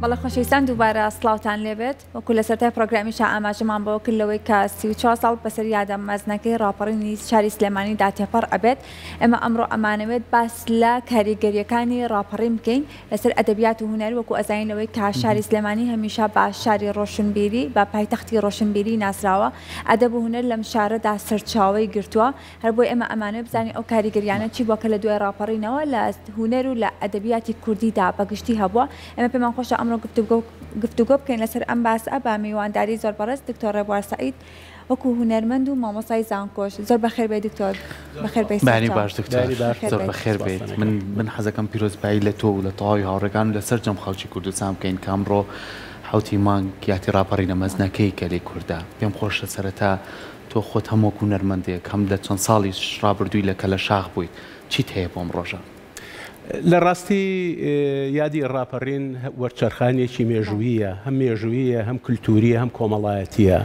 بەڵە خۆشەویستان دووبارە سڵاوتان لێبێت وەکو لە سەرەتای پرۆگرامیشە ئاماژەمان بەوە کردلەوەی کە 34 ساڵ بەسەر یادە مەزنەکەی ڕاپەڕینی شاری سلێمانیدا تێپەڕ ئەبێت ئێمە ئەمڕۆ ئەمانەوێت باس لە کاریگەریەکانی ڕاپەڕین بکەین لەسەر ئەدەبیات و هونەر وەکو ئەزانینەوەی کە شاری سلێمانی هەمیشە بە شاری ڕۆشنبیری بە پایتەختی ڕۆشنبیری ناسراوە ئەدەب و هونەر لەم شارەدا سەرچاوەی گرتووە هەر بۆی ئێمە ئەمانە بزانین ئەو کاریگەریانە چی بووە کە لە دوای ڕاپەڕینەوە لە هونەر و لە ئەدەبیاتی کوردیدا بەگشتی هەبووە ئێمە پێمان خۆشە ئەمڕۆ گفتوگۆ بکەین لەسەر ئەم باسە بە میوانداری زۆر بەڕێز دکتۆر ڕێبوار سەعید وەکو هونەرمەند و مامۆستای زانکۆش زۆر بەخێر بێت دکتۆر بەخێر بێت بانی باش دکتۆر زۆر بەخێر بێت من حەزەکەم پیرۆزبایی لە تۆ و لە تەواوی هاوڕێکان لەسەر جەم خەڵکی کوردستان بکەین کە ئەمڕۆ حوتی مانگ یاتی ڕاپەڕینە مەزنەکەی کە لێی کووردا پێم خۆشە سەرەتا تۆ خۆت هەموو هونەرمەندێک هەم لە چەند ساڵی ڕابردووی لە کە لە شاخ بوویت چیت هەیە بۆم ڕۆژە لە ڕاستی یادی ڕاپەڕین وەرچەرخانێکی مێژوویە هەم مێژوویە هەم کولتوریە هەم کۆمەڵایەتیە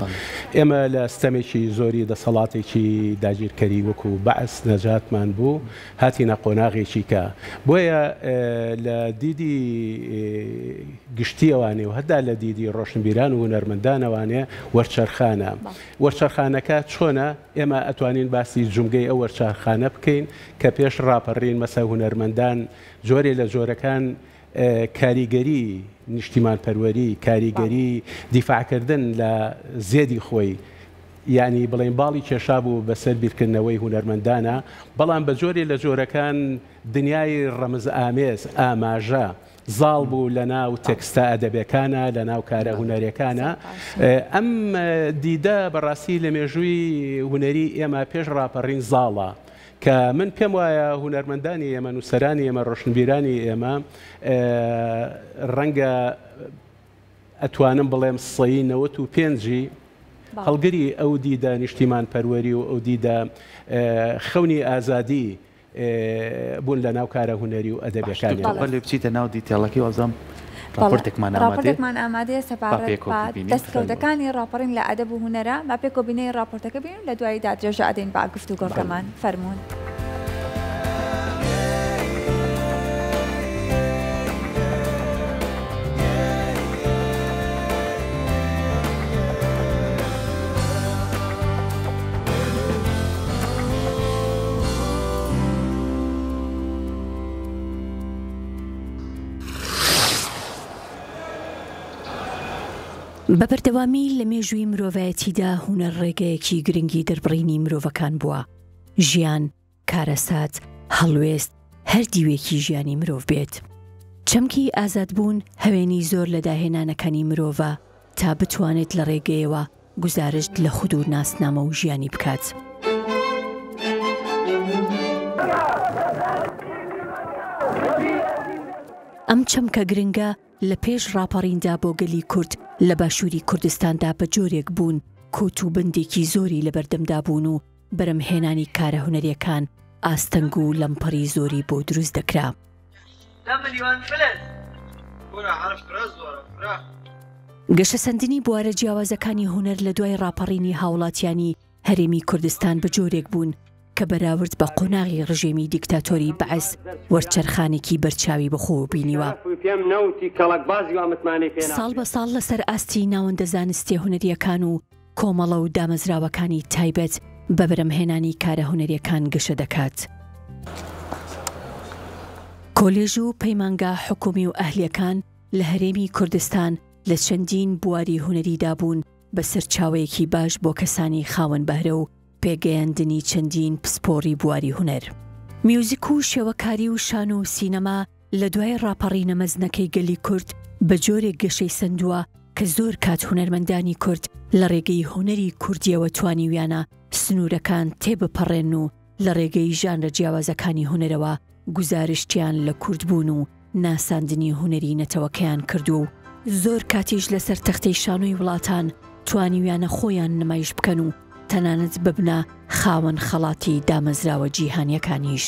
ئێمە لە ستەمێکی زۆری دەسەڵاتێکی داگیرکەری وەکو بەعس نەجاتمان بوو هاتیە قۆناغێکی کە بۆیە لە دیدی گشتی ئەوانێ و هەدا لە دیدی ڕۆشنبیران و هونەرمەندانەوانێ وەرچەرخانە وەرچەرخانەکە چۆنە ئێمە ئەتوانین باسی جومگەی ئەو وەرچەرخانە بکەین کە پێش ڕاپەڕین مەسە هونەرمەندان جۆرێ لە جۆرەکان کاریگەری نیشتیمان پەروەری کاریگەری دیفاعکردن لە زێدی خۆی یعنی بڵێن باڵی کێشا بوو بەسەر بیرکردنەوەی هونەرمەندانە بەڵام بە جۆرێ لە جۆرەکان دنیای ڕەمز ئامێز ئاماژە زاڵ بوو لە ناو تێکستە ئەدەبیەکانە لە ناو کارە هونەرەکانە ئەم دیدە بەڕاستی لە مێژووی هونەری ئێمە پێش ڕاپەڕین زاڵە کە من پێم وایە هونەرمەندانی ئێمە نووسەرانی ئێمە ڕۆشنبیرانی ئێمە ڕەنگە ئەتوانم بڵێم سەی 95 هەڵگری ئەو دیدە نیشتیمان پەروەری و ئەو دیدە خەونی ئازادی بوون لە ناو کارە هونەری و ئەدەبیەکانی لێ بچیتە ناو دیتێڵەکەی وەزەم راپۆرتێکمان ئامادەیە سەپارەت بە دەستکەوتەکانی ڕاپەڕین لە ئەدەب و هونەرە با پێکۆبینەی راپۆرتەکە بین لە دواییدا درێژە ئەدەین بە گفتوگۆکەمان فەرموون. بە بەردەوامی لە مێژووی مرۆڤایەتیدا هونەر ڕێگەیەکی گرنگی دەربڕینی مرۆڤەکان بووە ژیان کارەسات هەڵوێست هەر دیوێکی ژیانی مرۆڤ بێت چەمکی ئازادبوون هەوێنی زۆر لە داهێنانەکانی مرۆڤە تا بتوانێت لە ڕێگەیەوە گزارشت لە خود و ناسنامە و ژیانی بکات ئەم چەمکە گرنگە لە پێش ڕاپەڕیندا بۆ گەلی کورد لە باشووری کوردستاندا بە جۆرێک بوون کۆت و بندێکی زۆری لە بەردەمدا بوون و بەرەمهێنانی کارە هونەریەکان ئاستەنگ و لەمپەڕی زۆری بۆ دروست دەکرا گەشەسەندنی بوارە جیاوازەکانی هونەر لە دوای ڕاپەڕینی هاوڵاتیانی هەرێمی کوردستان بە جۆرێک بوون کە بەراورد بە قۆناغی ڕژێمی دیکتاتۆری بەعس وەرچەرخانێکی بەرچاوی بەخۆ بینیوە ساڵ بە ساڵ لەسەر ئاستی ناوەندە زانستی هونەریەکان و کۆمەڵە و دامەزراوەکانی تایبەت بە بەرەمهێنانی کارە هونەریەکان گەشە دەکات کۆلێژ و پەیمانگا حکومی و ئەهلیەکان لە هەرێمی کوردستان لە چەندین بواری هونەریدا بوون بە سەرچاوەیەکی باش بۆ کەسانی خاوەن بەهرە و پێگەیاندنی چەندین پسپۆڕی بواری هونەر میوزیک و شێوەکاری و شان و سینەما لە دوای ڕاپەڕینە مەزنەکەی گەلی کورد بە جۆرێک گەشەی سندووە کە زۆر کات هونەرمەندانی کورد لە ڕێگەی هونەری کوردیەوە توانیویانە سنوورەکان تێبپەڕێن و لە ڕێگەی ژانرە جیاوازەکانی هونەرەوە گزارشتیان لە کوردبوون و ناساندنی هونەری نەتەوەکەیان کردو و زۆر کاتیش لەسەر تەختەی شانۆی وڵاتان توانیویانە خۆیان نمایش بکەن و تەنانەت ببنە خاوەن خەڵاتی دامەزراوە جیهانیەکانیش.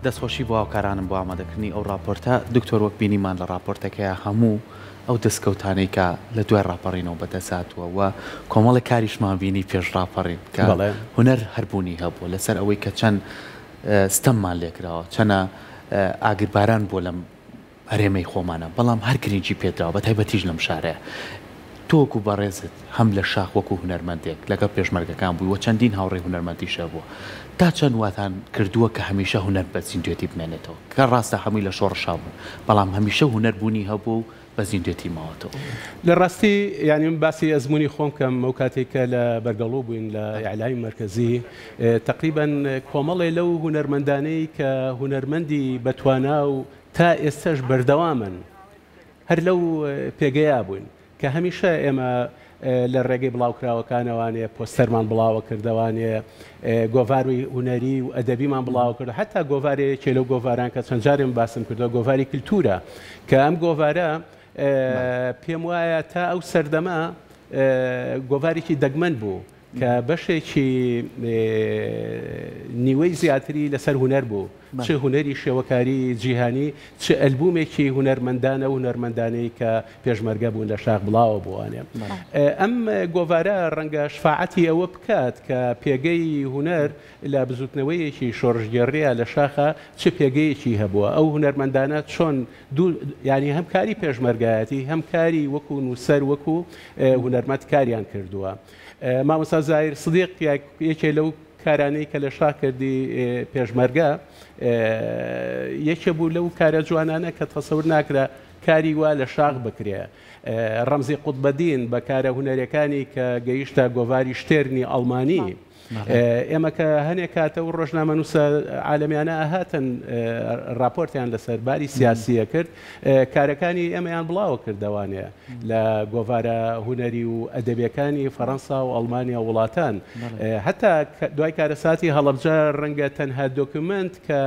دەستخۆشی بۆ هاوکارانم بۆ ئامادەکردنی ئەو راپۆرتە دکتۆر وەک بینیمان لە راپۆرتەکەیە هەموو ئەو دەستکەوتانەی کە لە دوای ڕاپەڕینەوە بەدەساتوە و کۆمەڵی کاریشمان بینی پێش ڕاپەڕین کە هونەر هەربوونی هەبوو لەسەر ئەوەی کە چەند ستەممان لێکراوە چەنە ئاگرباران بۆ لەم هەرێمەی خۆمانە بەڵام هەر گرنگی پێدراوە بە تایبەتیش لەم شارەیە تۆکو بەڕێزت هەم لە شاخ وەکو هونەرمەندێک لەگەڵ پێشمەرگەکان بووی و چەندین هاوڕێی هونەرمەندیشە بووە تا چەند واتان کردووە کە هەمیشە هونەر بە زیندوێتی بمێنێتەوە کە ڕاستە هەمووی لە شۆڕشا بوو بەڵام هەمیشە هونەر بوونی هەبوو بە زیندوێتی ماوەتەوە لە ڕاستی یعنی من باسی ئەزمموی خۆم کەم ئەو کاتێککە لە بەرگەڵۆ بووین لە ئیعلای مرکزی تقریبا کۆمەڵێ لەو هونەرمەندانەی کە هونەرمەندی بەتوانا و تا ئێستش بەردەوامن هەر لەو پێگەیا بووین کە هەمیشە ئێمە لە ڕێگەی بڵاوکراوەکانەوانێ پۆستەرمان بڵاوە کردوانێ گۆڤاری هونەری و ئەدەبیمان بڵاو کرد حتا گۆڤارێکی لەو گۆڤاران کە چەند جارێم باسم کردەوە گۆڤاری کللتورە کە ئەم گۆڤارە پێم وایە تا ئەو سەردەما گۆڤارێکی دەگمەن بوو کە بەشێکی نیوەی زیاتری لەسەر هونەر بوو چه هونەری شێوەکاری جیهانی چه ئەلبومێکی هونەرمەندانە و هونەرمەندانەی کە پێشمەرگە بوون لە شاخ بڵاوە بووانێ ئەم گۆڤارە ڕەنگە شفاعەتی ئەوە بکات کە پێگەی هونەر لە بزوتنەوەیەکی شۆڕژگەڕیە لە شاخە چه پێگەیەکی هەبووە ئەو هونەرمەندانە چۆن ینی هەم کاری پێشمەرگایەتی هەم کاری وەکو نووسەر وەکو هونەرمەند کاریان کردووە مامۆستا زایر سدیق یەکێ لەو کارانەی کە لە شاخ کردی پێشمەرگە یەکێ بوو لەو کارە جوانانە کە تەسەور ناکرا کاری وا لە شاخ بکرێ ڕەمزی قوتبەدین بە کارە هونەرەکانی کە گەیشتە گۆڤاری شتێرنی ئەڵمانی ئێمە کە هەنێک کاتە و ڕۆژنامەنووسە عالەمیانە هاتن راپۆرتیان لەسەر باری سیاسیە کرد کارەکانی ئێمەیان بڵاوە کردوانەیە لە گۆڤارە هونەری و ئەدەبیەکانی فەڕەنسا و ئەڵمانیا وڵاتان هەتا دوای کارەساتی هەڵەبجە ڕەنگە تەنها دۆکومنت کە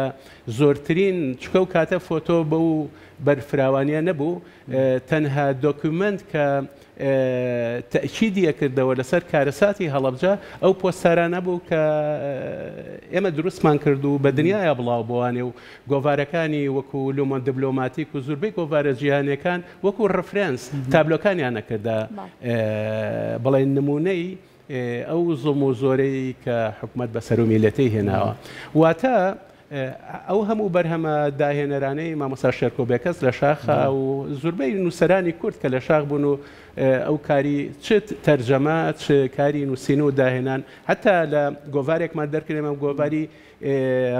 زۆرترین چکە و کاتە فۆتۆ بە و بەرفراوانیە نەبوو تەنها دۆکومنت کە تەکیدیە کردەوە لەسەر کارەساتی هەڵەبجە ئەو پۆستەرانە بوو کە ئێمە دروستمان کرد و بە دنیاە بڵاو بوانێ و گۆڤارەکانی وەکو لومۆن دیبلۆماتیک و زۆربەی گۆڤارە جیهانیەکان وەکو ڕفرێنس تابلۆکانیان نەکردە بەڵێ نمونەی ئەو زڵم و زۆرەی کە حکومەت بەسەر و میلەتەی هێناوە واتە ئەو هەموو بەرهەمە داهێنەرانەی مامۆستا شێرکۆبێکەس لە شاخە و زۆربەی نووسەرانی کورد کە لە شاخ بوون و ئەو کاری چت تەرجەمە چ کاری نووسین و داهێنان حتا لە گۆڤارێکمان دەرکرێمە گۆڤاری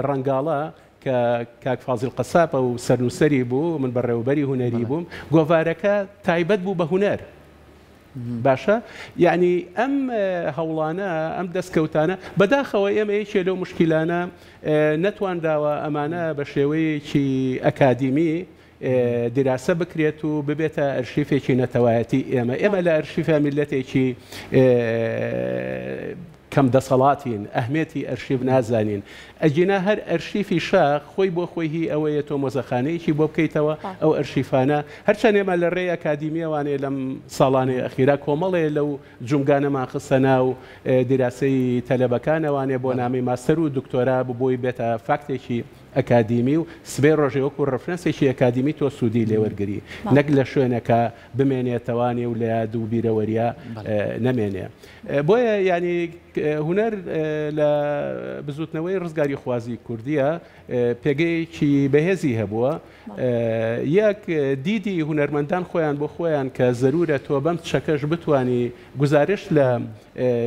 ڕەنگاڵە کە کاک فازیل قەساپە و سەرنووسەری بوو من بەڕێوەبەری هونەری بووم گۆڤارەکە تایبەت بوو بە هونەر باشە یعنی ئەم هەوڵانە ئەم دەستکەوتانە بەداخەوە ئێمە یەکێ لەو مشکلانە نەتوانداوە ئەمانە بە شێوەیەکی ئەکادیمی دیراسە بکرێت و ببێتە ئەرشیفێکی نەتەوایەتی ئێمە لە ئەرشیفە میلەتێکی کەم دەسەڵاتین ئەهمێتی ئەرشیف نازانین ئەجینا هەر ئەرشیفی شاخ خۆی بۆ خۆی هی ئەوەیە تۆ مۆزەخانەیەکی بۆ بکەیتەوە ئەو ئەرشیفانە هەرچەند ئێمە لە ڕێی ئەکادیمیەوانێ لەم ساڵانەی ئەخیرا کۆمەڵێ لەو جومگانەمان خستە ناو دیراسەی تەلەبەکانەوانێ بۆ نامی ماستەر و دکتۆرا بۆی بێتە فاکتێکی ئەکادیمی و سبێ ڕۆژێ وەکو ڕفرەنسێکی ئەکادیمی تۆ سوودی لێوەرگری نەک لە شوێنەکە بمێنێتەوانێ و لە یاد و بیرەوەریە نەمێنێ بۆیە ینی هونەر لە بزوتنەوەی ڕزگاری خوازی کوردیە پێگەیەکی بەهێزی هەبووە یەک دیدی هونەرمەندان خۆیان بۆ خۆیان کە زەرورە تۆ بەم چەکەش بتانی گزارش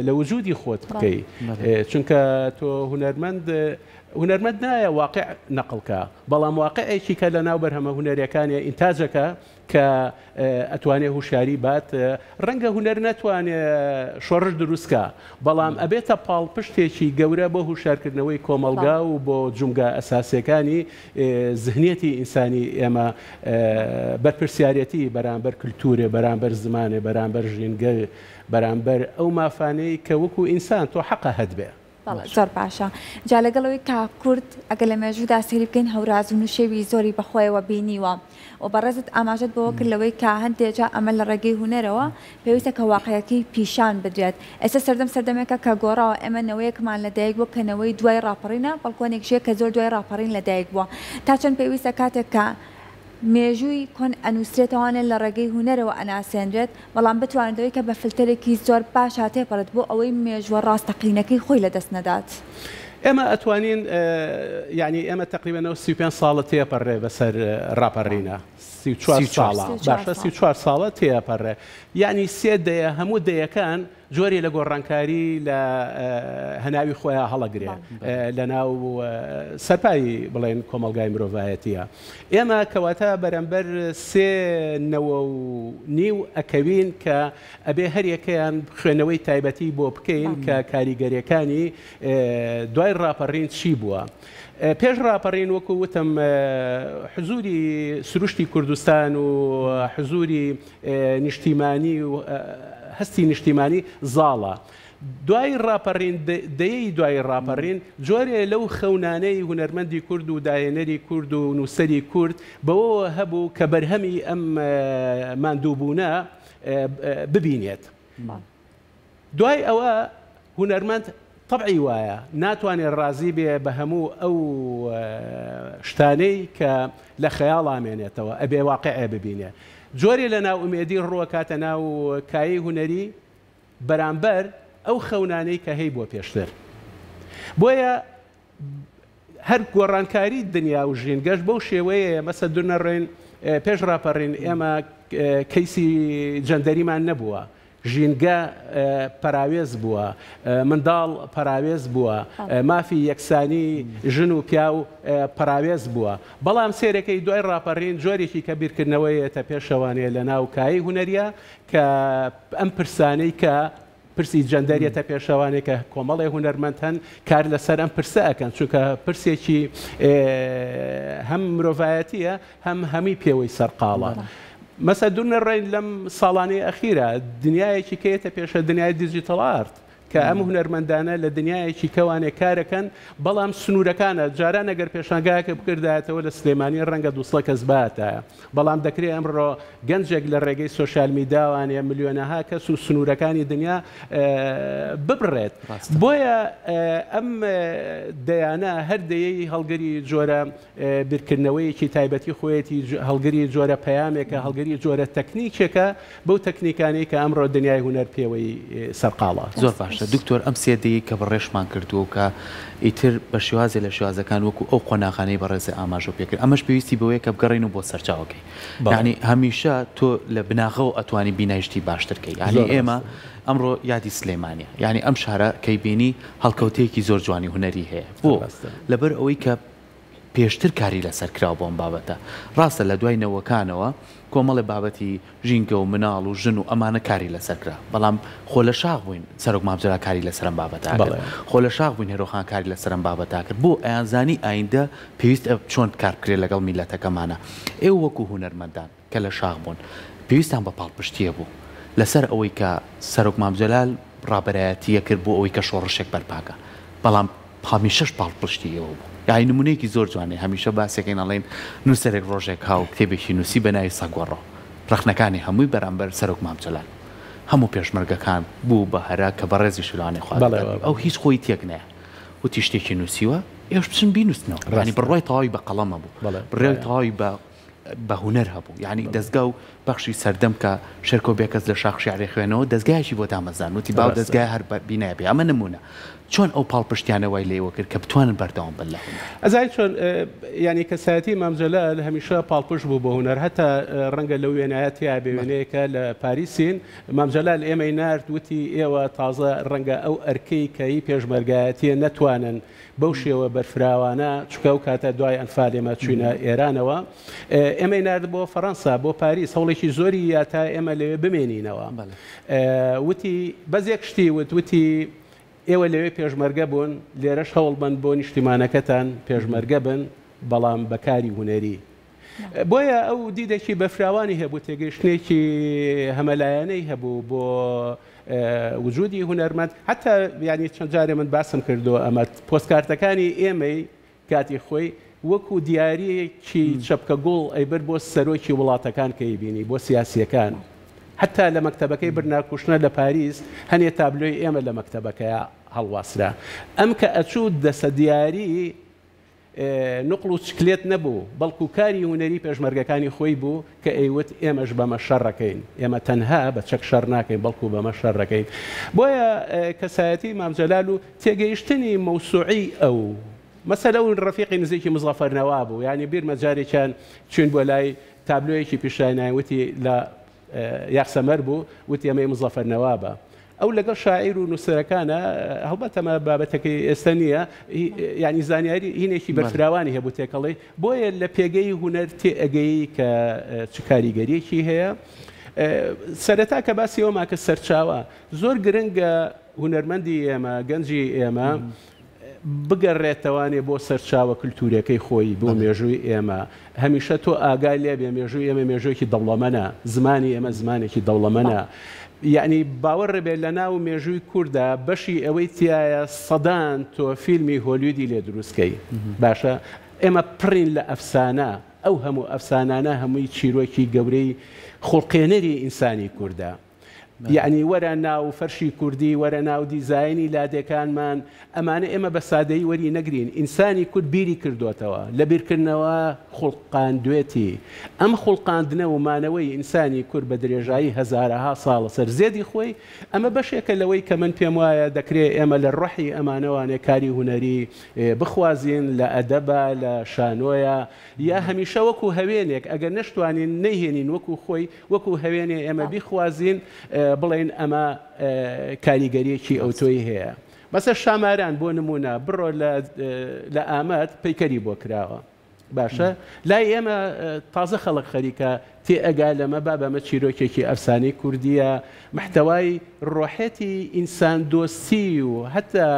لە وجودی خۆت بکەی چونکە تۆ هونەرمەند نایە واقع نەقڵکە بەڵام واقعێکی کە لە ناو بەرهەمە هونەریەکانی ئینتاجەکە کە ئەتوانێ هوشاری بات ڕەنگە هونەر نەتوانێت شۆڕش دروستکە بەڵام ئەبێتە پاڵپشتێکی گەورە بۆ هوشارکردنەوەی کۆمەلگا و بۆ جومگا ئەساسیەکانی زهنیەتی ئینسانی ئێمە بەرپرسیارەتی بەرامبەر کللتورێ بەرامبەر زمانێ بەرامبەر ژینگە بەرامبەر ئەو مافانەی کە وەکو ئینسان تۆ حەقە هەت بێ زۆر باشە جا لەگەڵەوەی کا کورد ئەگە لە مێژوودا سێری بکەین هەورازون و شێوی زۆری بەخۆیەوە بینیوە و بەڕێزت ئاماژت بەوە کردلەوەی کا هەندێجا ئەمە لە ڕێگەی هوەرەوە پێویستە کە واقعەکەی پیشان بدرێت ئێستا سەردەمێکە کە گۆڕاوە ئێمە نەوەیەکمان لەدایک بووە کەنەوەی دوای ڕاپەڕینە بەڵکۆنێکشەیە کە زۆر دوای ڕاپەڕین لەدایک بووە تا چەند پێویستە کاتێک کە مێژووی کۆن ئەنووسێتەوانێت لە ڕێگەی هوەرەوە ئەناسێنرێت بەڵام بتوانێتەوەی کە بە فلتەرێکی زۆر باش هاتێپەڕێت بۆ ئەوەی مێژوە ڕاستەقینەکەی خۆی لەدەست نەدات. ئێمە ئەتوانین یعنی ئێمە تقریبا 35 ساڵە تێپەڕێ بەسەر ڕاپەڕینە 34 ساڵە باشە 34 ساڵە تێپەڕێ یعنی سێ دەیە هەموو دەیەکان جۆری لە گۆڕانکاری لە هەناوی خۆیان هەڵەگرێ لە ناو سەرپایی بڵێن کۆمەلگای مرۆڤایەتیە ئێمە کەواتە بەرەمبەر 3.5 ئەکەوین کە ئەبێ هەریەکەیان خوێنەوەی تایبەتی بۆ بکەین کە کاریگەریەکانی دوای ڕاپەڕین چی بووە. پێش ڕاپەڕین وەکو وتم حزوری سروشتی کوردستان و حزوری نیشتیمانی و هەستی نیشتیمانی زاڵە. دوای ڕاپەڕین دەیەی دوای ڕاپەڕین جۆرێ لەو خەونانەی هونەرمەندی کورد و داهێنەری کورد و نووسەری کورد بەوە هەبوو کە بەرهەمی ئەم ماندووبوونە ببینێت. دوای ئەوە هونەرمەند طبعی وایە ناتوانێت ڕازی بێ بە هەموو ئەو شتانەی کە لە خەیاڵ ئامێنێتەوە ئەبێ واقعێ ببینێ. جۆری لە ناو ئومێدی ڕووە کاتە ناو کایی هوەری بەرامبەر ئەو خەونانەی کە هەی بۆ پێشتر. بۆیە هەر گۆڕانکاری دنیا و ژینگەشت بەو شێوەیە مەسە دوورنەڕێن پێش ڕاپەڕین ئێمە کەیسی جەندەریمان نەبووە. ژینگە پەراوێز بووە، منداڵ پەراوێز بووە، مافی یەکسانی ژن و پیا و پەراوێز بووە. بەڵام سێرەکەی دوای ڕاپەڕین جۆرێکی کە بیرکردنەوەیەتە پێشەوانەیە لە ناو کایی هوەریە کە ئەم پرسانەی کە پرسی جەندەریەتە پێشەوانێک کە کۆمەڵی هونەرمەند هەن کار لەسەر ئەم پرسە ئەکەن چونکە پرسێکی هەم مرۆڤایەتیە هەمی پێوەی سەرقاڵە. مەسە دوورنەڕێن لەم ساڵانەی ئەخیرە دنیایەکی کەیەتە پێشە دنیای دیجیتەڵ ئارت کە ئەم هونەرمەندانە لە دنیایەکی کەوانێ کارەکەن بەڵام سنوورەکانە جاران ئەگەر پێشانگایەکە بکردایەتەوە لە سلێمانی ڕەنگە 200 کەس باتایە بەڵام دەکرێت ئەمڕۆ گەنجێک لە ڕێگەی سۆشیال میداوانێ ملیۆنەها کەس و سنوورەکانی دنیا ببڕێت. بۆیە ئەم دەیانە هەردەیەی هەڵگەری جۆرە بیرکردنەوەیەکی تایبەتی خۆیەتی هەڵگەری جۆرە پەیامێکە هەڵگەری جۆرە تەکنیکێکە بەو تەکنیکانی کە ئەمڕۆ دنیای هونەر پێوەی سەرقاڵە. زۆر باشە دکتۆر ئەم سێدەیە کە بەڕێشمان کردووە کە ئیتر بە شێوازێ لە شێوازەکان وەکو ئەو قۆناغانەی بەڕێزی ئاماژە پێکرد ئەمەش پێویستی بەوەیە کە بگەڕین و بۆ سەرچاوەکەی یعنی هەمیشە تۆ لە بناغەوە ئەتوانی بینایشتی باشترکەی یعنی ئێمە ئەمڕۆ یادی سلێمانیە یعنی ئەم شارە کەی بینی هەڵکەوتەیەکی زۆر جوانی هوەری هەیە بۆ لەبەر ئەوەی کە پێشتر کاری لەسەر کراوە بۆم بابەتە ڕاستە لە دوای نەوەکانەوە کۆمەڵی بابەتی ژینگە و مناڵ و ژن و ئەمانە کاری لەسەرکرا بەڵام خۆ لە شاغ بووین سەرۆک مامزرا کاری لەسەرم بابەتا خۆ لە شاغ بووین هێرۆخان کاری لەسەرم بابەتا کرد بۆ ئەیانزانی ئایندە پێویست چۆن کار بکرێت لەگەڵ میلەتەکەمانە ئێوە وەکو هونەرمەندان کە لە شاغ بوون پێویستان بە پاڵپشتیە بوو لەسەر ئەوەی کە سەرۆک مامزەلال ڕابەرایەتیە کرد بۆ ئەوەی کە شۆڕشێک بەرپاکە بەڵام هەمیشەش پاڵپشتیەوە بوو یاهی نمونەیەکی زۆر جوانێ هەمیشە باسێکین ئەڵێن نووسەرێک ڕۆژێک هاو کتێبێکی نووسی بە ناوی سەگۆڕۆ ڕخنەکانی هەمووی بەرامبەر سەرۆک مامزەلال هەموو پێشمەرگەکان بوو بە هەرا کە بە ڕێزی شولانێ خوارد ئەو هیچ خۆی تێک نایە وتی شتێکی نووسیوە ئێوەش بچن بینوستنەوە ڕانی بڕۆی تەواوی بە قەڵەمە بوو بڕێی تەواوی بە هونەر هەبوو یعنی دەستگا و بەخشی سەردەم کە شەرکۆ بێکەس لە شاخ شیعری خوێنەوە دەستگایەکی بۆ دامەزان وتی باو دەستگای هەر بینایبێ ئەمە نمونە چۆن ئەو پاڵپشتیانەوەی لێوە کرد کە بتوانن بەردەوام بن لە هونەر ئەزای چۆن ینی کەسایەتی مامزەلال هەمیشە پاڵپشت بوو بە هونەر هەتا ڕەنگە لەو وێنایەتیا بێوێنەیەکە لە پاریسین مامزەلال ئێمەی نارد وتی ئێوە تازە ڕەنگە ئەو ئەرکەی کەی پێشمەرگایەتیە نەتوانن بەو شێوە بەرفراوانە چکە و کاتە دوای ئەنفال ئێمە چوینە ئێرانەوە ئێمەی نارد بۆ فەڕەنسا بۆ پاریس هەوڵێکی زۆری یا تا ئێمە لەوێ بمێنینەوە وتی بەزێک شتی وتی ئێوە لەوێ پێشمەرگە بوون لێرەش هەوڵ بن بۆ نیشتیمانەکەتان پێشمەرگە بن بەڵام بەکاری هوەری بۆیە ئەو دیدێکی بەفراوانی هەبوو تێگەیشتێکی هەمەلایەنەی هەبوو بۆ وجودی هونەرمەند حتا ینی چەند جارێ من باسم کردو ئەمە پۆستکارتەکانی ئێمەی کاتی خۆی وەکو دیارەیەکی چەپکە گوڵ ئەیبەر بۆ سەرۆکی وڵاتەکان کە یبینی بۆ سیاسیەکان حتا لە مەکتەبەکەی برناکوشنە لە پاریس هەنێ تابلۆی ئێمە لە مەکتەبەکەیە هەڵواسرا ئەم کە ئەچوو دەسە دیاری نقل و چکلێت نەبوو بەڵکو کاری هونەری پێشمەرگەکانی خۆی بوو کە ئەیوت ئێمەش بەمە شەڕەکەین ئێمە تەنها بە چەک شەڕ ناکەین بەڵکو بەمە شەڕەکەین بۆیە کەسایەتی مام جەلال و تێگەیشتنی مەوسوعی ئەو مەسەلە و ڕەفیقی نزیکی مزەفەر نەوا بوو ینی بیرمە جارێکیان چوین بۆ لای تابلۆیەکی پیشانای وتی لە یاخسەمەر بوو وتی ئەمەی مزەفەر نەوا بە ئەو لەگەڵ شاعیر و نووسەرەکانە هەڵبەتەمە بابەتەکەی ئێستا نییە ینی زانیاری هینێکی بەفراوانی هەبوو تێکەڵی بۆیە لە پێگەی هونەر تێئەگەی کە چ کاریگەریەکی هەیە سەرەتا کە باسی ئەوما کە سەرچاوە زۆر گرنگە هونەرمەندی ئێمە گەنجی ئێمە بگەڕێتەوانێ بۆ سەرچاوە کللتورەکەی خۆی بۆ مێژووی ئێمە هەمیشە تۆ ئاگای لێ بێ مێژووی ئێمە مێژوویەکی دەوڵەمەنە زمانی ئێمە زمانێکی دەوڵەمەنە یعنی باوەڕ ڕێبێت لە ناو مێژووی کووردا بەشی ئەوەی تایە سەدان تۆ فیلمی هۆلیودی لێ دروستکەی باشە ئێمە پڕین لە ئەفسانە ئەو هەموو ئەفسانانە هەمووی چیرۆکی گەورەی خوڵقێنەری ئینسانی کووردا یعنی وەرە ناو فەرشی کوردی وەرە ناو دیزایانی لادەکانمان ئەمانە ئێمە بە سادەیی وەری نەگرین ئینسانی کورد بیری کردوتەوە لە بیرکردنەوە خوڵقاندوێتی ئەم خوڵقاندنە و مانەوەی ئینسانی کورد بە درێژایی هەزارەها ساڵە سەر زێدی خۆی ئەمە بەشێکە لەوەی کە من پێم وایە دەکرێت ئێمە لە ڕەحی ئەمانەوانێ کاری هونەری بخوازین لە ئەدەبە لە شانۆیە یا هەمیشە وەکو هەوێنێک ئەگەر نەشتوانین نەیهێنین وەکو خۆی وەکو هەوێنێ ئێمە بیخوازین بڵێن ئەمە کاریگەریەکی ئەوتۆی هەیە بەسەر شاماران بۆ نمونە بڕۆ لە ئامەد پەیکەری بۆ کراوە باشە لای ئێمە تازە خەڵک خەریکە تێئەگا لەمە با بەمە چیرۆکێکی ئەفسانەی کوردیە محتەوای ڕۆحەتی ئینسان دۆستی و هەتا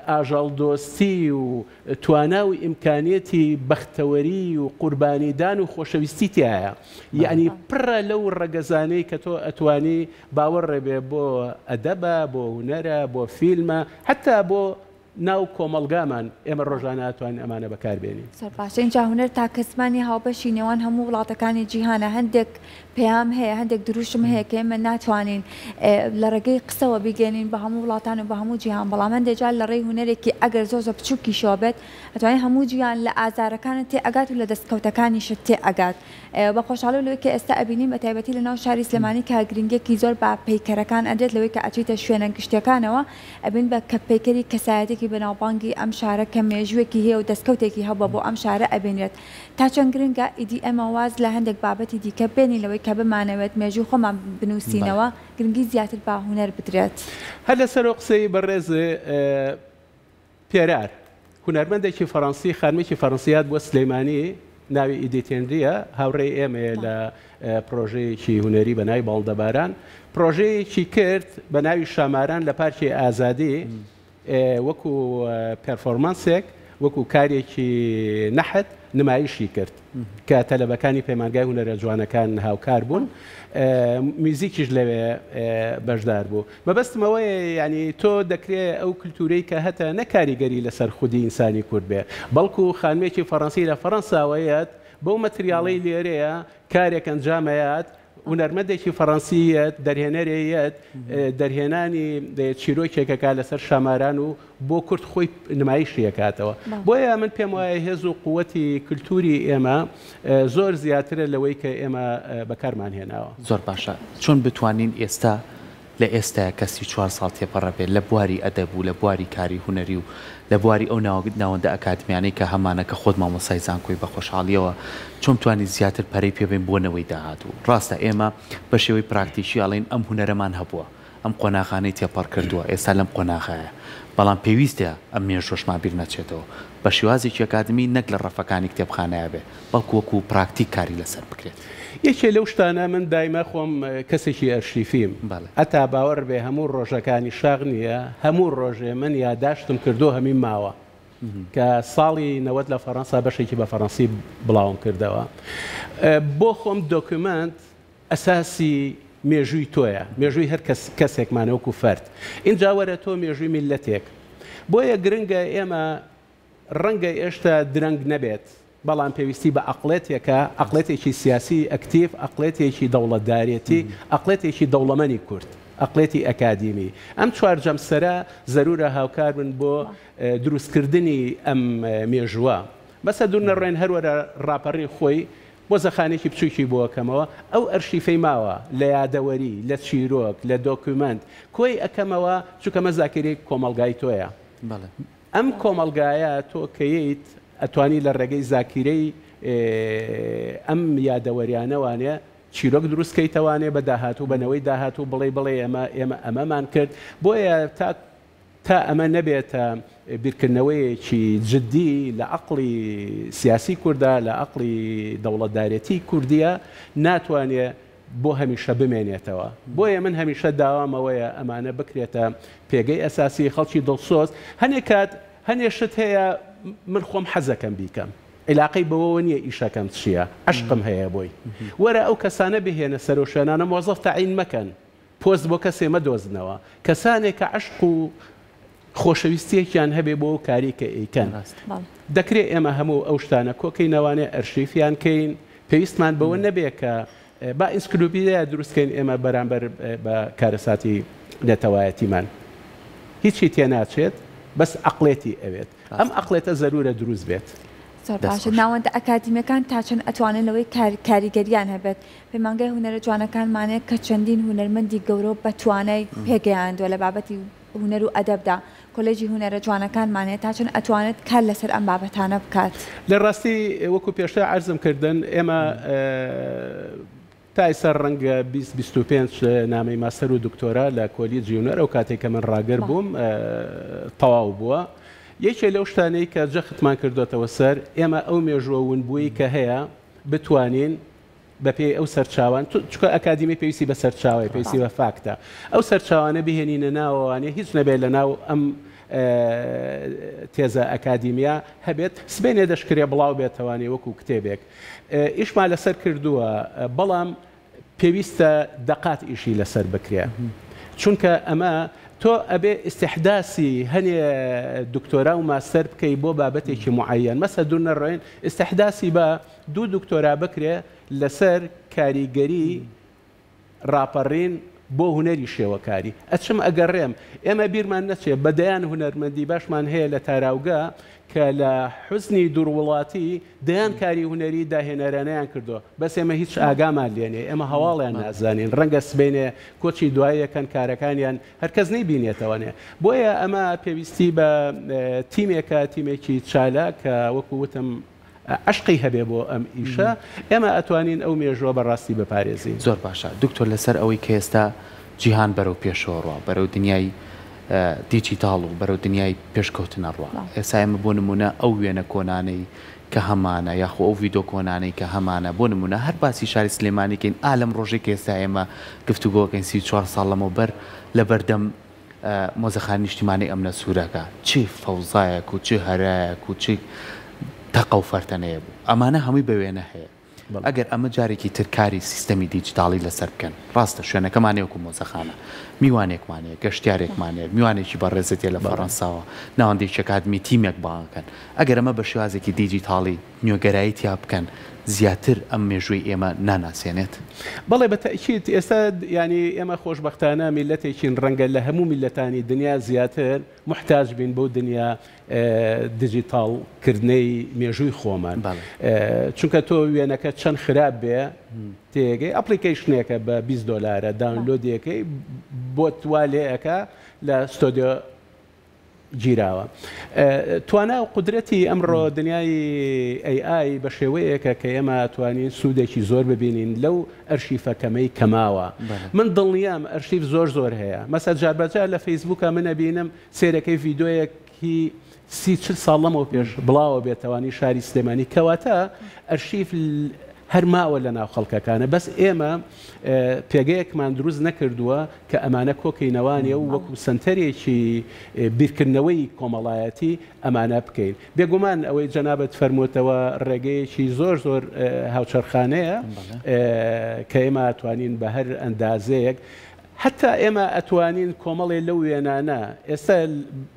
ئاژەڵ دۆستی و توانا و ئیمکانێتی بەختەوەری و قوربانیدان و خۆشەویستی تایە یعنی پڕە لەو ڕەگەزانەی کە تۆ ئەتوانی باوەڕێ بێ بۆ ئەدەبە بۆ هونەرە بۆ فیلمە هەتا بۆ ناو کۆمەڵگامان ئێمە ڕۆژانە ئەتوانین ئەمانە بەکاربێنین سەرپاشە اینجا هونەر تا کەسمانی هاوبەشی نێوان هەموو وڵاتەکانی جیهانە هەندێک پێیام هەیە هەندێک دروشم هەیە کە ئێمە ناتوانین لە ڕێگەی قسەوە بیگەێنین بە هەموو وڵاتان و بە هەموو جیهان بەڵام هەندێکجار لە ڕێی هونەرێکی ئەگەر زۆر بچووکی شۆبێت ئەتوانین هەموو جیهان لە ئازارەکانت تێ ئەگات و لە دەستکەوتەکانیشت تێ ئەگات بە خۆشحاڵی لەوەی کە ئێستا ئەبینیم بە تایبەتی لە ناو شاری سلێمانی کە گرنگێکی زۆر بە پەیکەرەکان ئەدرێت لەوەی کە ئەچیتە شوێنە گشتەکانەوە ئەبین بە کە پەیکەری کەسایەتێکی بەناوبانگی ئەم شارە کە مێژوویەکی هەیە و دەستکەوتێکی هەبووە بۆ ئەم شارە ئەبێنێت تا چەند گرنگە ئیدی ئەمە واز لە هەندێک بابەتی دیکە بێنی لەوەی کە بمانەوێت مێژوو خۆمان بنووسینەوە گرنگی زیاتر با هونەر بدرێت هەر لەسەر قسەی بەڕێز پێرار هونەرمەندێکی فەڕەنسی خانمێکی فەڕەنسیات بۆ سلەیمانی ناوی ئیدیتێنریە هاوڕێی ئێمەیە لە پرۆژەیەکی هونەری بە ناوی باڵدەباران پرۆژەیەکی کرد بە ناوی شاماران لە پارکی ئازادی وەکو پێرفۆرمانسێک وەکو کارێکی نەحت نمایشی کرد کە تەلەبەکانی پەیمانگای هونەرە جوانەکان هاوکار بوون میوزیکیش لەوێ بەشدار بوو مەبەستمەوەی ینی تۆ دەکرێت ئەو کللتورەی کە هەتە نەکاریگەری لەسەر خودی ئینسانی کورد بێ بەڵکو خانمێکی فەڕەنسی لە فەڕەنساوەیەت بەو مەتریاڵەی لێرەیە کارێک ئەنجامەیەت هونەرمەندێکی فەڕەنسیەت دەرهێنەرێت دەرهێنانی چیرۆکێکەکە لەسەر شاماران و بۆ کورد خۆی نمایشیەکاتەوە بۆیە من پێم وایە هێز و قووەتی کللتوری ئێمە زۆر زیاترە لەوەی کە ئێمە بەکارمان هێناوە زۆر باشە چۆن بتوانین ئێستا لە ئێستا کەسی 4 ساڵ تێپەڕەبێت لە بواری ئەدەب و لە بواری کاری هونەری و لە بواری ئەو ناوەندە ئەکادمیانەی کە هەمانە کە خۆت مامۆسای زانکۆی بە خۆشحاڵیەوە چۆن توانی زیاتر پەرەی پێبین بۆنەوەی داهاتوو ڕاستە ئێمە بە شێوەی پراکتیشی ئەڵێن ئەم هونەرەمان هەبووە ئەم قۆناغانەی تێپەڕ کردووە ئێستا لەم قۆناغایە بەڵام پێویستە ئەم مێژۆشمان بیر نەچێتەوە بە شێوازێکی ئەکادمی نەک لە ڕەفەکانی کتێبخانەیە بێ بەڵکو وەکو پراکتیک کاری لەسەر بکرێت یەکێ لەو شتانە من دایما خۆم کەسێکی ئەرشیفیم ئەتا باوەڕ بێ هەموو ڕۆژەکانی شاغ نییە هەموو ڕۆژێ من یاداشتم کردو هەمی ماوە کە ساڵی 90 لە فەڕەنسا بەشێکی بە فەڕەنسی بڵاوم کردەوە بۆ خۆم دۆکومنت ئەساسی مێژووی تۆیە مێژووی هەر کەسێکمانەوەکو فەرد اینجا وەرە تۆ مێژووی میلەتێک بۆیە گرنگە ئێمە ڕەنگە ئێشتا درەنگ نەبێت بەڵام پێویستی بە ئەقڵێتێکە ئەقڵێتێکی سیاسی ئەکتیف ئەقڵێتێکی دەوڵەتدارێتی ئەقڵێتێکی دەوڵەمەنی کورد ئەقڵێتی ئەکادیمی ئەم چوار جەمسەرە زەرورە هاوکار بن بۆ دروستکردنی ئەم مێژووە بەسە دوور نەڕێن هەروەرە ڕاپەڕی خۆی بۆ زەخانێکی بچووکی بۆکەمەوە ئەو ئەرشیفەی ماوە لە یادەوەری لە چیرۆک لە دۆکومنت کۆی ئەەکەمەوە چووکەمە زاکری کۆمەلگای تۆیە ئەم کۆمەلگایە تۆ کەیت ئەتوانی لە ڕێگەی زاکیرەی ئەم یادەوەریانەوانێ چیرۆک دروستکەیتەوانێ بە داهاتوو بنەوەی داهاتوو بڵێ ئێمە ئەمەمان کرد بۆیە تا ئەمە نەبێتە بیرکردنەوەیەکی جددی لە عقلی سیاسی کووردا لە عقلی دەوڵەتدارێتی کوردیە ناتوانێت بۆ هەمیشە بمێنێتەوە بۆیە من هەمیشە داوامەوەیە ئەمانە بکرێتە پێگەی ئەساسی خەڵکی دڵسۆز هەنێک کات هەنێشت هەیە من خۆم حەزەکەم بیکەم علاقەی بەوە نییە ئیشەکەم چییە عشقم هەیە بۆی وەرە ئەو کەسانە بهێنە سەرۆشێنانە مۆزەف تەعین مەکەن پۆست بۆ کەسێ مەدۆزنەوە کەسانێک کە عشق و خۆشەویستیەکیان هەبێ بۆ کاری کە ئەیکەن دەکرێت ئێمە هەموو ئەو شتانە کۆکەی نەوانێ ئەرشیفیان کەین پێویستمان بەوە نەبێت کە با ئینسکلوپیدیا دروستکەین ئێمە بەرامبەر بە کارەساتی نێتەوایەتیمان هیچی تێ ناچێت بەس عقلێتی ئەوێت ئەم عقلێتە زەرورە دروست بێت باشە ناوەندە ئەکادیمیەکان تا چەند ئەتوانن لەوەی کاریگەریان هەبێت پەیمانگای هونەرە جوانەکانمانەیە کە چەندین هونەرمەندی گەورە بە توانای پێگەیاندووە لە بابەتی هونەر و ئەدەبدا کۆلێجی هونەرە جوانەکانمانێت تا چەند ئەتوانێت کار لەسەر ئەم بابەتانە بکات لە ڕاستی وەکو پێشتر عەرزم کردن ئێمە تا ئێستا ڕەنگە 20-25 نامەی ماستەر و دکتۆرا لە کۆلیجی هونەر ئەو کاتێک کە من ڕاگەر بووم تەواو بووە یەکێ لەو شتانەی کە جەختمان کردوتەوە سەر ئێمە ئەو مێژووە ونبووی کە هەیە بتوانین بە پێی ئەو سەرچاوان چکە ئەکادیمی پێویستی بە سەرچاوی پێویستی بە فاکتە ئەو سەرچاوانە بهێنینە ناوەوانێ هیچ نەبێت لە ناو ئەم تێزە ئەکادیمیا هەبێت سبێنێ دەشکرێ بڵاو بێتەوانێ وەکو کتێبێک ئیشمان لەسەر کردووە بەڵام پێویستە دەقات ئیشی لەسەر بکرێ چونکە ئەمە تۆ ئەبێ ئیستحداسی هەنێ دکتۆرا و ماستەر بکەی بۆ بابەتێکی معەن مەسە دوور نەڕۆین ئیستحداسی بە دوو دکتۆرا بکرێ لەسەر کاریگەری ڕاپەڕین بۆ هونەری شێوەکاری ئەچم ئەگەڕێم ئێمە بیرمان نەچێت بەدەیان هونەرمەندی باشمان هەیە لە تاراوگا کە لە حوزنی دووڕوڵاتی دەیان کاری هونەری داهێنەرانەیان کردو بەس ئێمە هیچ ئاگامان لێنێ ئێمە هەواڵیان نازانین ڕەنگە سبێنێ کۆچی دوایەکەن کارەکانیان هەرکەس نەیبینێتەوەنێ بۆیە ئەمە پێویستی بە تیمێکە تیمێکی چالاک کە وەکو وتم عشقی هەبێ بۆ ئەم ئیشە ئێمە ئەتوانین ئەو مێژوە بەڕاستی بپارێزین زۆر باشە دکتۆر لەسەر ئەوەی کە ئێستا جیهان بەرەو پێشۆڕوە بەرەو دنیای دیجیتاڵ و بەرەو دنیای پێشکەوتنە ڕوە ئێستا ئێمە بۆ نمونە ئەو وێنە کۆنانەی کە هەمانە یاخۆ ئەو ڤیدۆ کۆنانەی کە هەمانە بۆ نمونە هەر باسی شاری سلێمانیکەین ئالەم ڕۆژێک ئێستا ئێمە گفتوگۆکەین 34 ساڵ لەمەوبەر لە بەردەم مۆزەخانی نیشتیمانی ئەمنە سوورەکە چی فەوزایەک و چی هەرایەک و چی تەقە و فەرتەنەیە بوو ئەمانە هەمووی بە وێنە هەیە ئەگەر ئەمە جارێکی ترکاری سیستەمی دیجیتاڵی لەسەر بکەن ڕاستە شوێنەکەمانەیەکو مۆزەخانە میوانێکمانەیە گەشتیارێکمانەیە میوانێکی بەڕێزێتێ لە فەڕەنساوە ناوەندێکی ئەکادمی تیمێک باڵکەن ئەگەر ئەمە بە شێوازێکی دیجیتاڵی نیۆگەرایی تیا بکەن زیاتر ئەم مێژووی ئێمە ناناسێنێت بەڵێ بەتەکید ئێستا ینی ئێمە خۆشبەختانە میلەتێکین ڕەنگە لە هەموو میلەتانی دنیا زیاتر محتاج بین بۆ دنیا دیجیتاڵکردنەی مێژووی خۆمان چونکە تۆ وێنەکە چەند خراپ بێ تێگەی ئەپلیکیشنێکە بە $20 داونلۆدیەکەی بۆ توالێەکە لە ستۆدیۆ گیراوە توانە و قدرەتی ئەمڕۆ دنیای AI بە شێوەیەکە کە ئێمە توانین سوودێکی زۆر ببینین لەو ئەرشیفەکەمەی کەماوە من دڵنیام ئەرشیف زۆر هەیە مەسە جاربەجار لە فەیسبووکە منە بینم سێرەکەی ڤیدۆیەکی 30-40 ساڵ لەمەوە پێش بڵاوە بێتەوانی شاری سلێمانی کەواتە ئەرشیف هەر ماوە لە ناو خەڵکەکانە بەس ئێمە پێگەیەکمان دروست نەکردووە کە ئەمانە کۆکەینەوانیە و وەکو سنتەرێکی بیرکردنەوەی کۆمەڵایەتی ئەمانە بکەین بێگومان ئەوەی جەنابەت فەرمووتەوە ڕێگەیەکی زۆر هاوچەرخانەیە کە ئێمە ئەتوانین بە هەر ئەندازەیەک حتا ئێمە ئەتوانین کۆمەڵێ لەو وێنانە ئێستا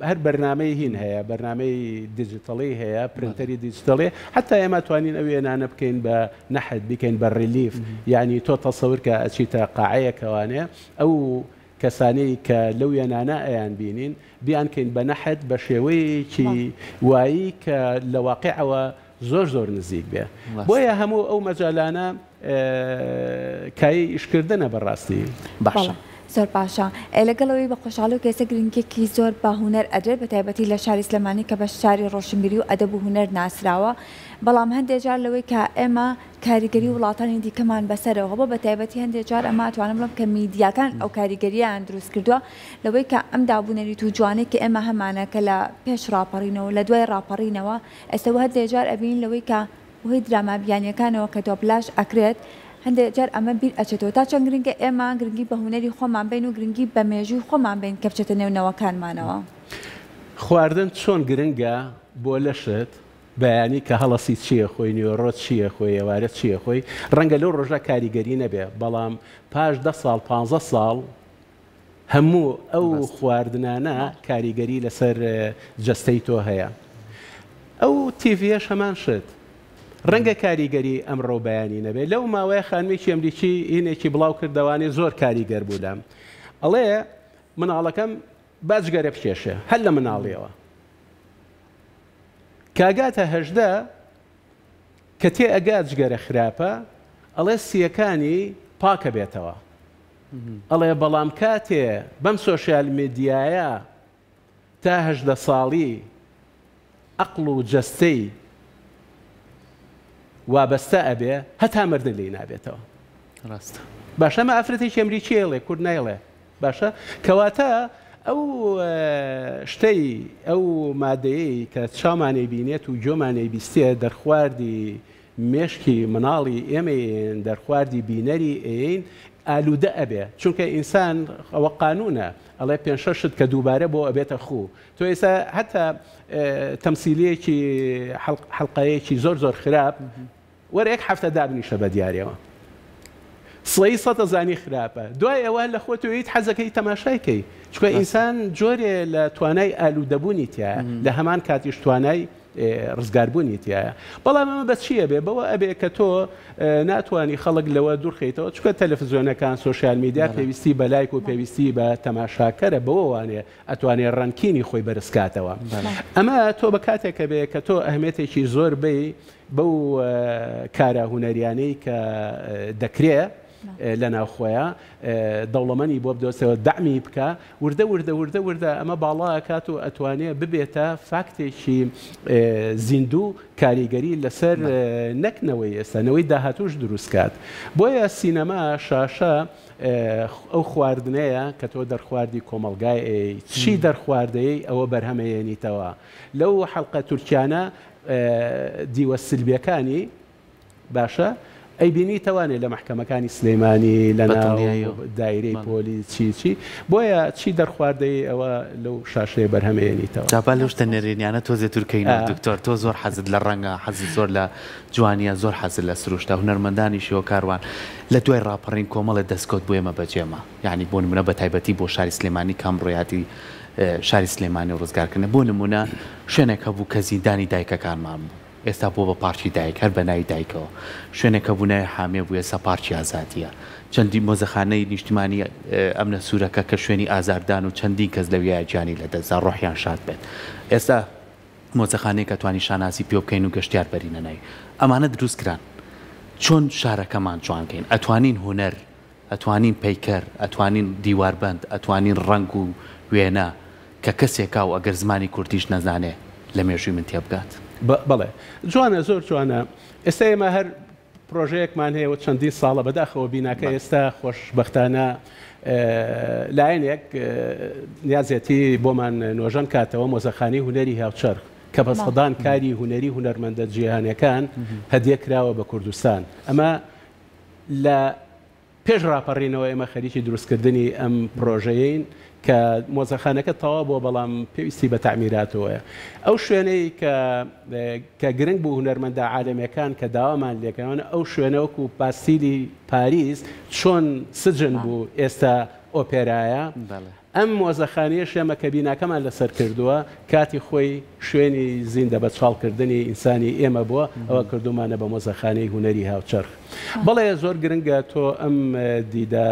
هەر بەرنامەی هین هەیە بەرنامەی دیجیتەڵی هەیە پرنتەری دیجیتەڵێ حتا ئێمە توانین ئەو وێنانە بکەین بە نەحت بکەین بە ڕیلیف یعنی تۆ تەسەور کە ئەچیتە قاعەیەکەوانێ ئەو کەسانەی کە لەو وێنانە ئەیان بینین بیانکەین بە نەحت بە شێوەیەکی وایی کە لە واقعەوە زۆر نزیک بێ بۆیە هەموو ئەو مەجالانە کایی ئیشکردنە بەڕاستی باشە زۆر باشە لەگەڵەوەی بە خۆشحاڵی و کێسە گرنگێکی زۆر بە هونەر ئەدرێت بە تایبەتی لە شاری سلێمانی کە بە شاری ڕۆشنبیری و ئەدەب و هونەر ناسراوە بەڵام هەندێک جار لەوەی کە ئێمە کاریگەری وڵاتانی دیکەمان بەسەرەوە بە تایبەتی هەندێک جار ئەمە ئەتوانم بڵم کە میدیاکان ئەو کاریگەریان دروست کردووە لەوەی کە ئەم دابوونەریت و جوانەی کە ئێمە هەمانە کە لە پێش ڕاپەڕینەوە لە دوای ڕاپەڕینەوە ئێستا هەندێک جار ئەبین لەوەی کە وهی درامە بیانیەکانەوە کە دۆبلاژ ئەکرێت هەندێک جار ئەمە بیر ئەچێتەوە تا چەند گرنگە ئێمە گرنگی بە هونەری خۆمان بین و گرنگی بە مێژووی خۆمان بین کە بچێتە نێونەوەکانمانەوە خواردن چۆن گرنگە بۆ لەشت بەیانی کە هەڵەسی چییە خۆی نیوەڕۆ چییە خۆی ئێوارەت چییە خۆی ڕەنگە لەو ڕۆژە کاریگەری نەبێ بەڵام پاش 10 ساڵ 15 ساڵ هەموو ئەو خواردنانە کاریگەری لەسەر جەستەی تۆ هەیە ئەو تیڤیەش هەمان شت ڕەنگە کاریگەری ئەمڕۆ بەیانی نەبێت لەو ماوەیە خانمێکی ئەمریکی هینێکی بڵاو کردوانێ زۆر کاریگەر بوودام ئەڵێ مناڵەکەم باجگەرە بکێشێ هەر لە مناڵیەوە کاگاتە هەژدە کە تێ ئەگات جگەرە خراپە ئەڵێ سیەکانی پاکە بێتەوە ئەڵێ بەڵام کاتێ بەم سۆشیال میدیایە تا 18 ساڵی عەقڵ و جەستەی وابەستە ئەبێ هەتا مردن لێی نابێتەوە ڕاستە باشە ئەمە ئەفرەتێکی ئەمریکی ئێڵێ کورد نایڵێ باشە کەواتە ئەو شتەی ئەو مادەیەی کە چاومانەی بینێت و جۆمانەی بیستێ دەرخواردی مێشکی مناڵی ئێمەین دەرخواردی بینەری ئەین ئالوودە ئەبێ چونکە ئینسان ئەوە قانونە ئەڵێ 5 شت کە دووبارە بۆ ئەبێتە خوو تۆ ئێستا هەتا تەمسیلەیەکی حەڵقەیەکی زۆر خراپ وەرە 1 هەفتە دابنیشە بە دیارەوە سڵەی سەدە زانی خراپە دوای ئەوە لە خۆتەوەیت حەزەکەی تەماشایکەی چونکە ئینسان جۆرێ لە توانای ئالوودەبوونی تایە لە هەمان کاتیش توانای ڕزگاربوونی تایە بەڵام ئەمە بە چییە بێ بەوە ئەبێ کە تۆ ناتوانانی خەڵک لەوە دوورخیتەوە چونکە تەلەڤیزیۆنەکان سۆشیال میدیا پێویستی بە لایک و پێویستی بە تەماشاکەرە بەوە وانێ ئەتوانێت ڕەنکینی خۆی بەرزکاتەوە ئەمە تۆ بە کاتێکە بێ کە تۆ ئەهمێتێکی زۆر بی بەو کارە هونەریانەی کە دەکرێت لە ناوخۆیە دەوڵەمەنی بۆ بدۆستەوە دەعمی بکە وردە ئەمە باڵایە کات و ئەتوانێت ببێتە فاکتێکی زیندوو کاریگەری لەسەر نەکنەوەی ئێستانەوەی داهاتوش دروستکات بۆیە سینەما شاشە ئەو خواردنەیە کە تۆ دەرخواردی کۆمەلگای چی دەرخواردەیە ئەوە بەرهەمەیەنیتەوە لەو حەڵقە تورکیانە دیوە سلبیەکانی باشە ئەی بینی توانێت لە محکەمەکانی سلێمانی لە ناو دایرەی پۆلیس چی بۆیە چی دەرخواردەی ئەوە لەو شاشەیە بەرهەمەیەنیتەوە جاپا لەو شتە نێرێنیانە تۆزێ تورکەینەوە دکتۆر تۆ زۆر حەزت لە ڕەنگە حەزت زۆر لە جوانیە زۆر حەزت لە سروشتە هونەرمەندانیشیەوە کاروان لە دوای ڕاپەڕین کۆمەڵە دەستکەوت بۆ ئێمە بەجێمە یعنی بۆ نمونە بە تایبەتی بۆ شاری سلێمانی کامڕۆیاتی شاری سلێمانی و ڕزگارکردن بۆ نمونە شوێنێک هەبوو کە زیندانی دایکەکانمان بوو ئێستا بۆ بە پارچی دایک هەر بە ناوی دایکەوە شوێنێکە بوونای حامێ بوو ئێستا پارچی ئازادیە چەندی مۆزەخانەی نیشتیمانی ئەمنە سوورەکە کە شوێنی ئازاردان و چەندی کەس لەویای گیانی لەدەستدا ڕۆحیان شاد بێت ئێستا مۆزەخانەیە کە توانی شاناسی پێ بکەین و گەشتیار بەرینە ناوی ئەمانە دروستکران چۆن شارەکەمان جوانکەین ئەتوانین هونەر ئەتوانین پەیکەر ئەتوانین دیواربەند ئەتوانین ڕنگ و وێنە کە کەسێکا و ئەگەر زمانی کوردیش نەزانێ لە مێژووی من تێبگات بەڵێ جوانە زۆر جوانە ئێستا ئێمە هەر پرۆژەیەکمان هەیە و چەندی ساڵە بەداخەوە بیناکە ئێستا خۆشبەختانە لایەنێک نیازێتی بۆمان نۆژەن کاتەوە مۆزەخانەی هونەری هاوچەرخ کە بە سەدان کاری هوەری هونەرمەندە جیهانیەکان هەدیەکراوە بە کوردستان. ئەمە لە پێش ڕاپەڕینەوە ئێمە خەریکی دروستکردنی ئەم پرۆژەیەین کە مۆزەخانەکە تەواو بۆ بەڵام پێویستی بە تعمیراتەوەیە. ئەو شوێنەی کە گرنگ بوو هونەرمەندە عالەمیەکان کە داوامان لێکەوە ئەو شوێنەوەکو باستیلی پاریس چۆن سجن بوو ئێستا ئۆپێرایە. ئەم مۆزەخانەیەش ئێمە کە بیناکەمان لەسەر کردووە کاتی خۆی شوێنی زیندە بە چاڵکردنی ئینسانی ئێمە بووە ئەوە کردومانە بە مۆزەخانەی هوەری هاوچەرخ. بەڵێ زۆر گرنگە تۆ ئەم دیدە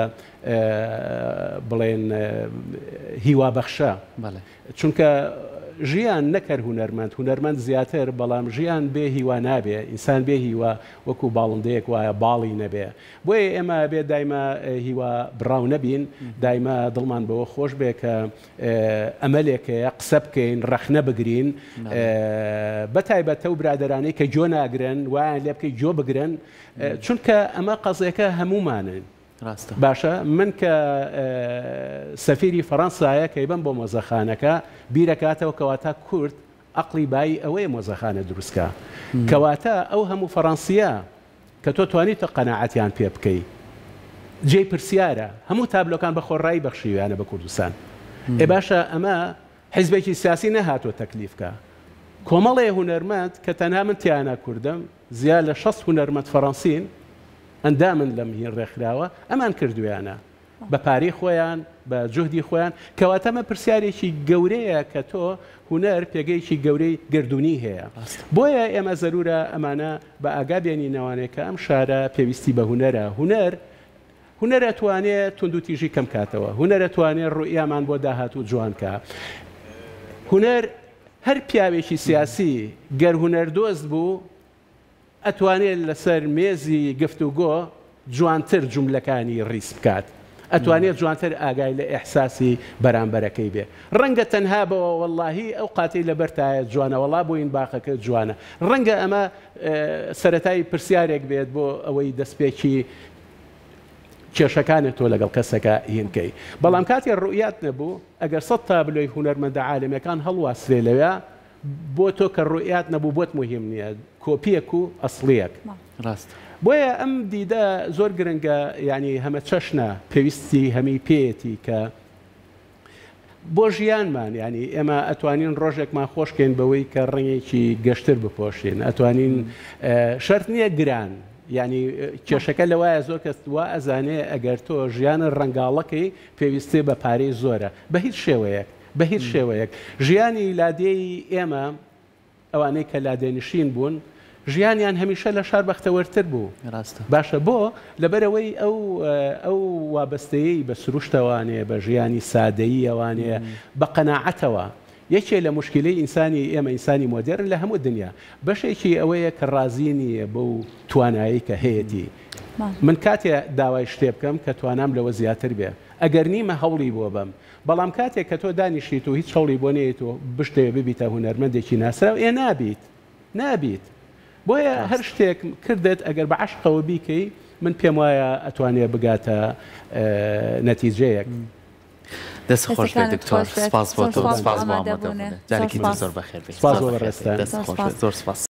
بڵێن هیوابەخشە چونکە ژیان نەکەر هونەرمەند زیاتر بەڵام ژیان بێ هیوا نابێ ئینسان بێ هیوا وەکو باڵندەیەک وایە باڵی نەبێ بۆیە ئێمە بێ دایمە هیوا بڕاو نەبین دایمە دڵمان بەوە خۆش بێ کە ئەمەلێکەیە قسە بکەین ڕەخنە بگرین بەتایبەتە و برادرانەی کە جۆ ناگرن وایان لێ بکەی جۆ بگرن چونکە ئەمە قەزێکە هەمومانن. باشە من کە سەفیری فەڕەنسایە کەی بم بۆ مۆزەخانەکە بیرەکاتەوە کەواتە کورد عەقڵی بای ئەوەیە مۆزەخانە دروستکە کەواتە ئەو هەموو فەڕەنسیە کە تۆ توانیتە قەناعەتیان پێ بکەی جێی پرسیارە هەموو تابلۆکان بە خۆڕایی بەخشیویانە بە کوردستان. ئێ باشە ئەمە حیزبێکی سیاسی نەهاتوە تەکلیفکە کۆمەڵێ هونەرمەند کە تەنها من تیانە کوردم زیاد لە 60 هونەرمەند فەڕەنسین ئەندامن لەم هین ڕێکخراوە ئەمان کردویانە بە پارەی خۆیان بە جوهدی خۆیان کەواتەمە پرسیارێکی گەورەیە کە تۆ هونەر پێگەیەکی گەورەی گردردونی هەیە بۆیە ئێمە زەرورە ئەمانە بە ئاگا بێنینەوانێت کە ئەم شارە پێویستی بە هونەرە هونەر ئەتوانێت تونند و تیژی کەم کاتەوە هونەر ئەتوانێت ڕوئیامان بۆ داهاتوو جوانکە هونەر هەر پیاوێکی سیاسی گەر هونەردۆست بوو ئەتوانێت لەسەر مێزی گفتوگۆ جوانتر جوملەکانی ڕیس بکات ئەتوانێت جوانتر ئاگای لە ئێحساسی بەرامبەرەکەی بێ ڕەنگە تەنها بەوە وەڵاهی ئەو قاتی لەبەرتایە جوانە وەڵا بۆین باخەکە جوانە ڕەنگە ئەمە سەرەتای پرسیارێک بێت بۆ ئەوەی دەستپێکی کێشەکانت تۆ لەگەڵ کەسەکە هینکەی بەڵام کاتی ڕوئیات نەبوو ئەگەر 100 تابلۆی هونەرمەندە عالەمیەکان هەڵواسرێ لەوێ بۆ تۆ کە ڕوئیات نەبوو بۆت مهم نییە کۆپیەک و ئەسڵیەک ڕاست بۆیە ئەم دیدە زۆر گرنگە ینی هەمە چەشنە پێویستی هەمی پێیەتی کە بۆ ژیانمان ینی ئێمە ئەتوانین ڕۆژێکمان خۆشکەین بەوەی کە ڕەنگێکی گەشتر بپۆشین ئەتوانین شەرت نییە گران ینی کێشەکە لەوایە زۆر کەس وا ئەزانێ ئەگەر تۆ ژیانە ڕەنگاڵەکەی پێویستی بە پارەی زۆرە بە هیچ شێوەیەک بە هیچ شێوەیەک ژیانی لادێی ئێمە ئەوانەی کە لادێنشین بوون ژیانیان هەمیشە لە شار بەختەوەرتر بوو باشە بۆ لەبەرەوەی ئەو وابەستەیەی بە سروشتەوانێ بە ژیانی سادەیی ئەوانەیە بە قەناعەتەوە یەکێ لە مشکلەی ئینسانی ئێمە ئینسانی مۆدێرن لە هەموو دنیا بەشێکی ئەوەیە کە ڕازی نییە بەو توانایی کە هەیەی من کاتێ داوای شتێ بکەم کە توانام لەوە زیاتر بێ ئەگەر نیمە هەوڵی بۆ بم بەڵام کاتێک کە تۆ دانیشیت و هیچ هەوڵی بۆ نێیت و بشتێ ببیتە هونەرمەندێکی ناسراو ئێ نابیت بۆیە هەر شتێک کردت ئەگەر بە عەشقەوە بیکەی من پێم وایە ئەتوانێت بگاتە نەتیجەیەک دەست خۆش بێت دکتۆر سپاس بۆ تۆ سپاس بۆ ئامادەبوونە جارێکی زۆر بەخێر بێت سپاس بۆ بەڕێستان زۆر سپاس